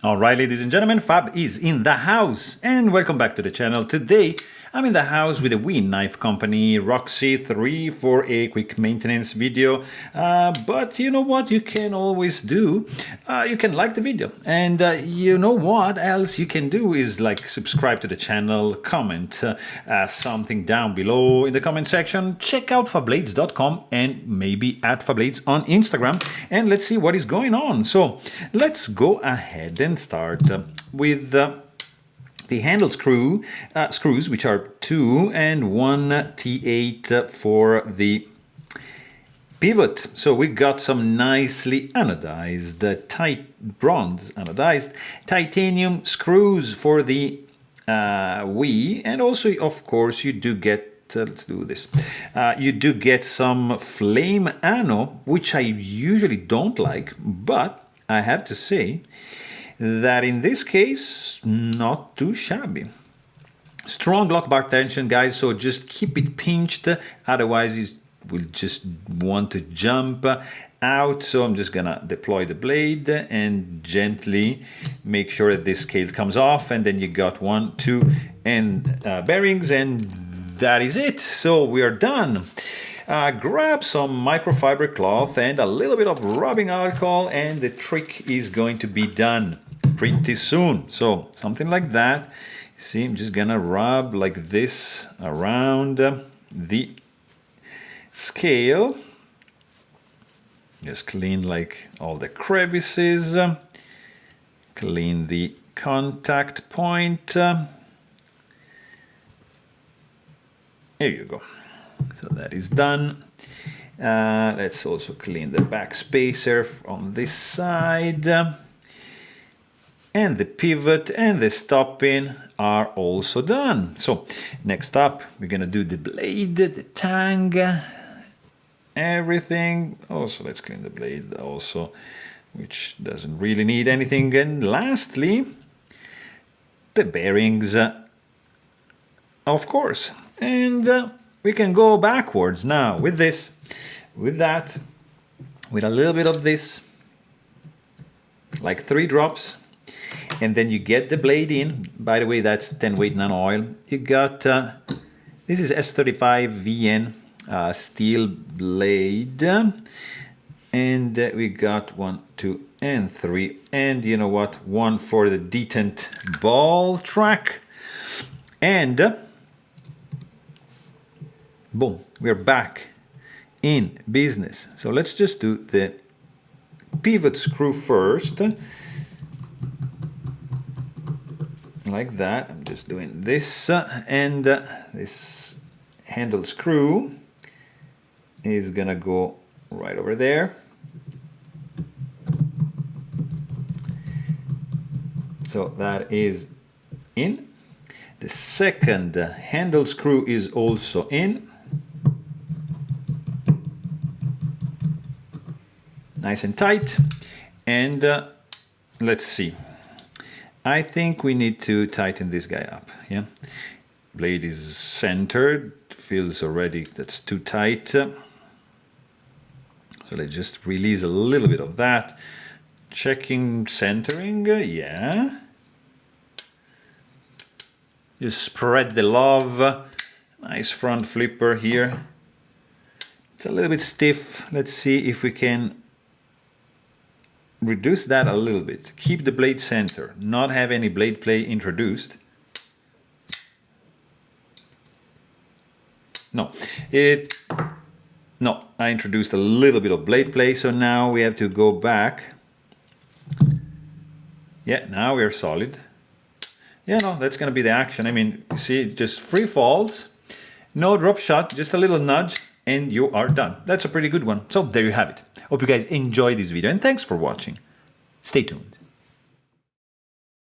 Alright, ladies and gentlemen, Fab is in the house, and welcome back to the channel. Today, I'm in the house with a Win knife company, Roxi 3, for a quick maintenance video. But you know what you can always do? You can like the video, and you know what else you can do is like subscribe to the channel, comment something down below in the comment section, check out fablades.com and maybe at Fablades on Instagram, and let's see what is going on. So let's go ahead and start with the handle screws, which are 2 and 1 T8 for the pivot. So we got some nicely anodized, bronze anodized titanium screws for the Wii, and also, of course, you do get. Let's do this. You do get some flame ano, which I usually don't like, but I have to say that in this case, not too shabby. Strong lock bar tension, guys, so just keep it pinched, otherwise you will just want to jump out. So I'm just gonna deploy the blade and gently make sure that this scale comes off, and then you got 1, 2, and bearings, and that is it. So we are done. Grab some microfiber cloth and a little bit of rubbing alcohol, and the trick is going to be done pretty soon. So something like that. See, I'm just gonna rub like this around the scale. Just clean like all the crevices, clean the contact point. There you go. So that is done. Let's also clean the backspacer on this side. And the pivot and the stopping are also done. So next up, we're gonna do the blade, the tang, everything. Also, let's clean the blade also, which doesn't really need anything. And lastly, the bearings, of course. And we can go backwards now with this, with that, with a little bit of this, like 3 drops. And then you get the blade in. By the way, that's 10 weight nano oil. You got, this is S35 VN steel blade. And we got 1, 2, and 3. And you know what? 1 for the detent ball track. And boom, we're back in business. So let's just do the pivot screw first. Like that. I'm just doing this, and this handle screw is gonna go right over there. So that is in. The second handle screw is also in. Nice and tight. And let's see. I think we need to tighten this guy up, yeah? Blade is centered, feels already that's too tight. So let's just release a little bit of that. Checking centering, yeah. Just spread the love. Nice front flipper here. It's a little bit stiff. Let's see if we can reduce that a little bit. Keep the blade center, not have any blade play introduced. No, I introduced a little bit of blade play, so now we have to go back. Yeah, now we're solid. Yeah, no, that's gonna be the action. I mean, you see, just free falls, no drop shot, just a little nudge, and you are done. That's a pretty good one. So there you have it. Hope you guys enjoyed this video, and thanks for watching. Stay tuned.